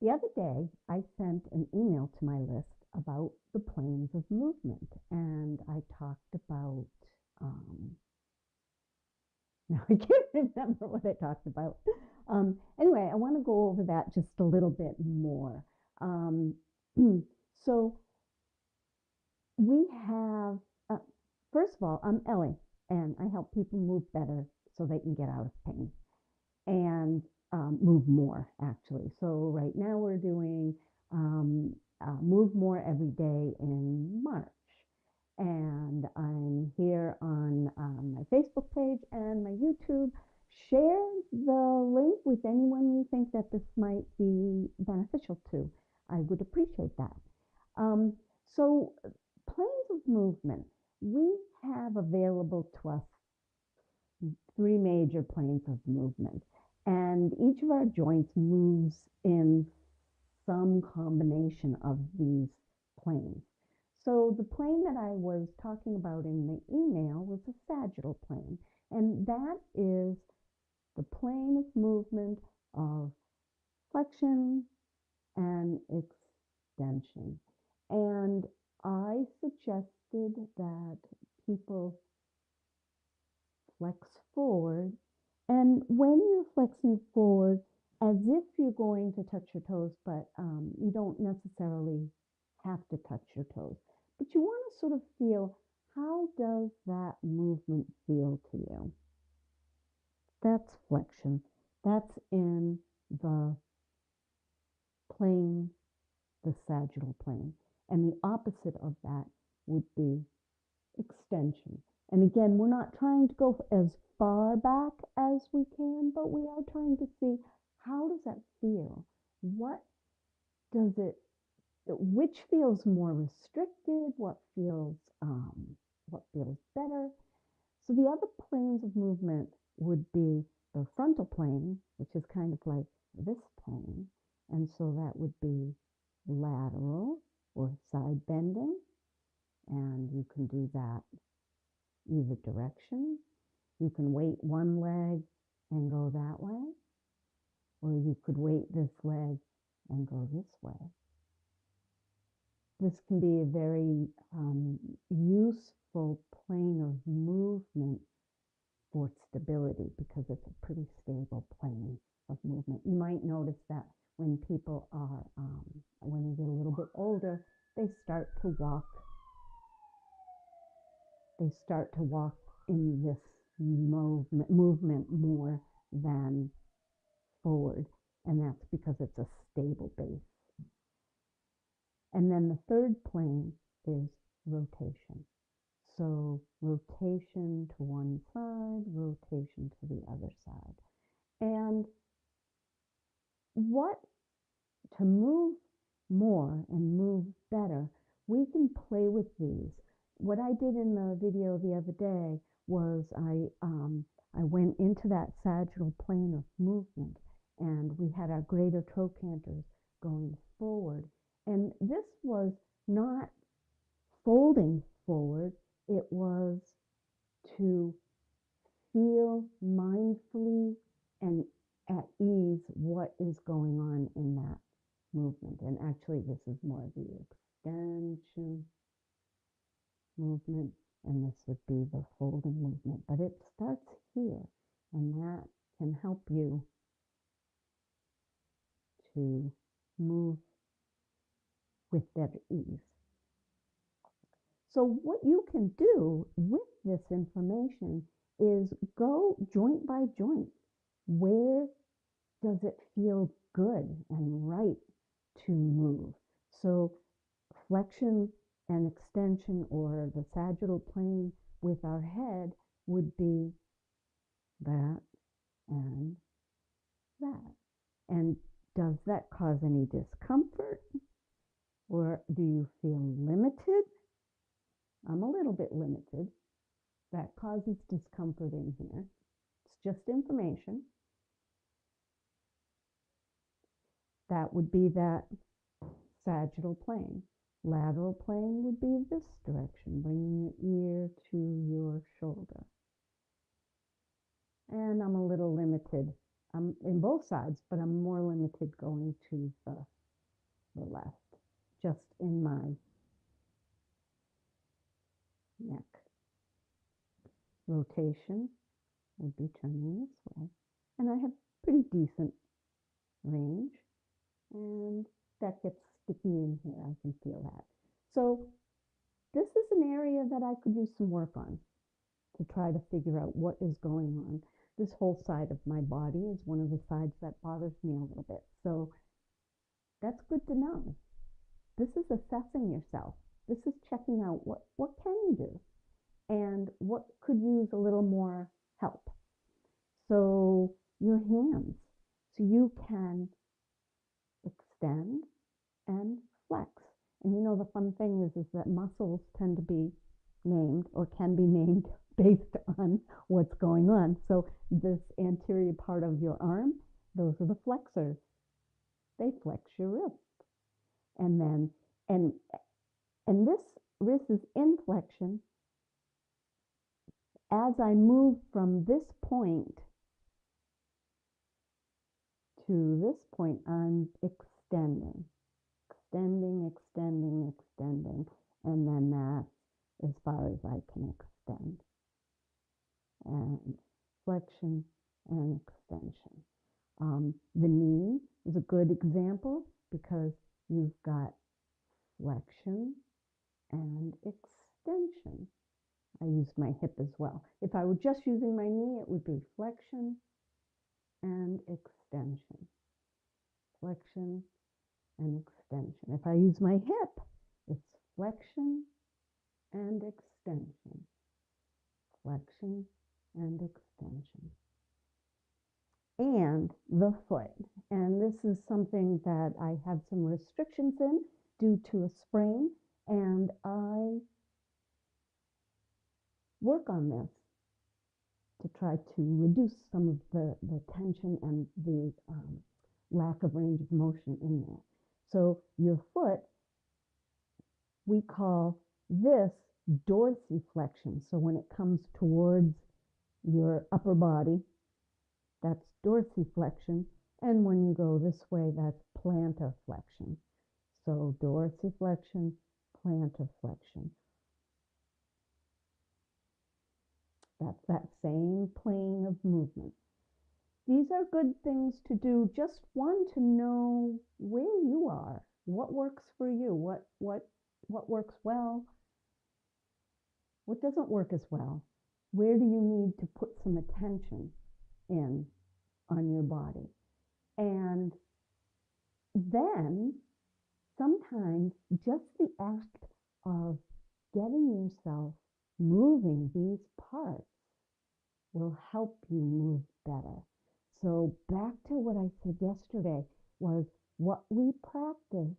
The other day, I sent an email to my list about the planes of movement, and I talked about, um, now I can't remember what I talked about. Anyway, I want to go over that just a little bit more. Um, so we have, uh, first of all, I'm Ellie, and I help people move better so they can get out of pain and move more, actually. So right now we're doing Move More Every Day in March. And I'm here on my Facebook page and my YouTube. Share the link with anyone you think that this might be beneficial to. I would appreciate that. Um, so, planes of movement, we have available to us three major planes of movement. And each of our joints moves in some combination of these planes. So the plane that I was talking about in the email was the sagittal plane. And that is the plane of movement of flexion and extension. And I suggested that people flex forward. And when you're flexing forward, as if you're going to touch your toes, but you don't necessarily have to touch your toes. But you want to sort of feel, how does that movement feel to you? That's flexion. That's in the plane, the sagittal plane. And the opposite of that would be extension. And again, we're not trying to go as far back as we can, but we are trying to see, how does that feel? What does it, which feels more restricted? What feels better? So the other planes of movement would be the frontal plane, which is kind of like this plane. And so that would be lateral or side bending. And you can do that either direction. You can weight one leg and go that way, or you could weight this leg and go this way. This can be a very useful plane of movement for stability because it's a pretty stable plane of movement. You might notice that when people are, when they get a little bit older, they start to walk in this movement more than forward, and that's because it's a stable base. And then the third plane is rotation. So rotation to one side, rotation to the other side. And what to move more and move better, we can play with these. What I did in the video the other day was I went into that sagittal plane of movement, and we had our greater trochanters going forward. And this was not folding forward, it was to feel mindfully and at ease what is going on in that movement. And actually, this is more of the extension movement, and this would be the folding movement. But it starts here, and that can help you to move with better ease. So what you can do with this information is go joint by joint. Where does it feel good and right to move? So flexion and extension, or the sagittal plane with our head, would be that and that. And does that cause any discomfort? Or do you feel limited? I'm a little bit limited. That causes discomfort in here. It's just information. That would be that sagittal plane. Lateral plane would be this direction, bringing your ear to your shoulder. And I'm a little limited I'm in both sides, but I'm more limited going to the left, just in my neck. Rotation would be turning this way. And I have pretty decent range, and that gets sticky in here. I can feel that. So this is an area that I could use some work on to try to figure out what is going on. This whole side of my body is one of the sides that bothers me a little bit. So that's good to know. This is assessing yourself. This is checking out what can you do and what could use a little more help. So your hands. So you can extend and flex. And you know, the fun thing is that muscles tend to be named or can be named based on what's going on. So this anterior part of your arm, those are the flexors. They flex your wrist. And then, and this wrist is in flexion. As I move from this point to this point, I'm extending, extending, extending, extending. And then that's as far as I can extend. And flexion and extension. The knee is a good example because you've got flexion and extension. I used my hip as well. If I were just using my knee, it would be flexion and extension. Flexion and extension. If I use my hip, it's flexion and extension. Flexion and extension. And the foot. And this is something that I have some restrictions in due to a sprain, and I work on this to try to reduce some of the tension and the lack of range of motion in there. So your foot, we call this dorsiflexion. So when it comes towards your upper body, that's dorsiflexion. And when you go this way, that's plantar flexion. So dorsiflexion, plantar flexion. That's that same plane of movement. These are good things to do. Just one, to know where you are, what works for you, what works well, what doesn't work as well. Where do you need to put some attention in on your body? And then sometimes just the act of getting yourself moving these parts will help you move better. So back to what I said yesterday was what we practice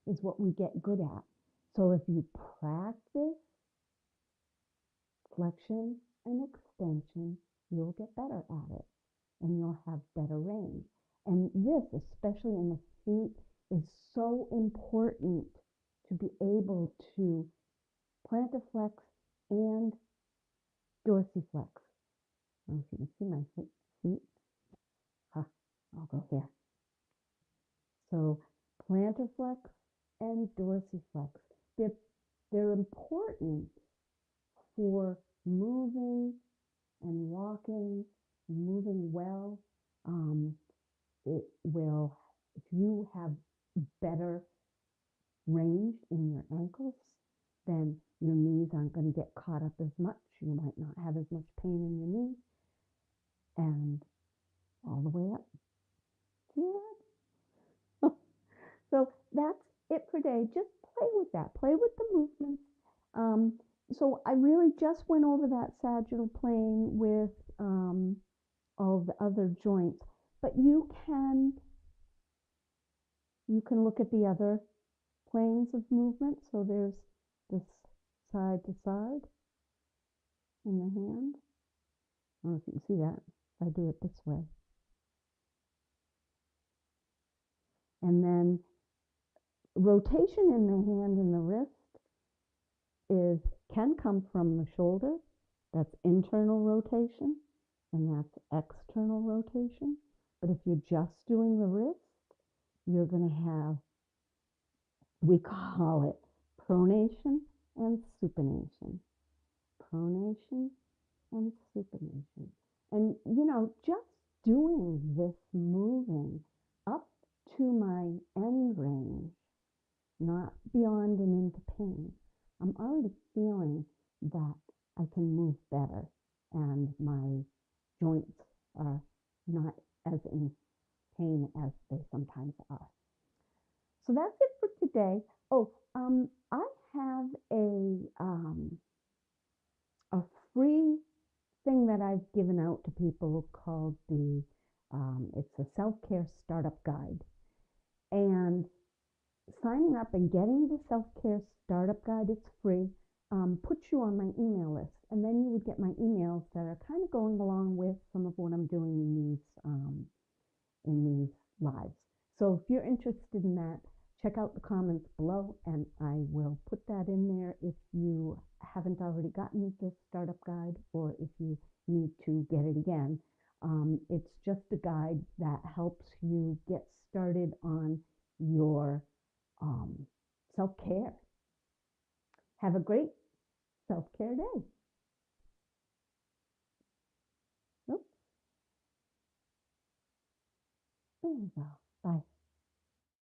is what we get good at. So if you practice flexion and extension, you'll get better at it and you'll have better range. And this, especially in the feet, is so important to be able to plantarflex and dorsiflex. I don't know if you can see my feet. I'll go here. So plantarflex and dorsiflex, they're important for moving and walking, moving well. It will, if you have better range in your ankles, then your knees aren't going to get caught up as much. You might not have as much pain in your knees. And all the way up. See that? So that's it for today. Just play with that. Play with the movements. So I really just went over that sagittal plane with all the other joints, but you can look at the other planes of movement. So there's this side to side in the hand. I don't know if you can see that if I do it this way. And then rotation in the hand and the wrist can come from the shoulder. That's internal rotation. and that's external rotation. But if you're just doing the wrist, you're going to have, we call it pronation and supination. Pronation and supination. And, just doing this moving up to my end range, not beyond and into pain, I'm already feeling that I can move better and my joints are not as in pain as they sometimes are. So that's it for today. Oh, I have a free thing that I've given out to people called it's a self-care startup guide. And signing up and getting the self-care startup guide, it's free, puts you on my email list. And then you would get my emails that are kind of going along with some of what I'm doing in these lives. So if you're interested in that, check out the comments below and I will put that in there if you haven't already gotten the startup guide or if you need to get it again. It's just a guide that helps you get started on your self-care. Have a great self-care day. Oops. There you go.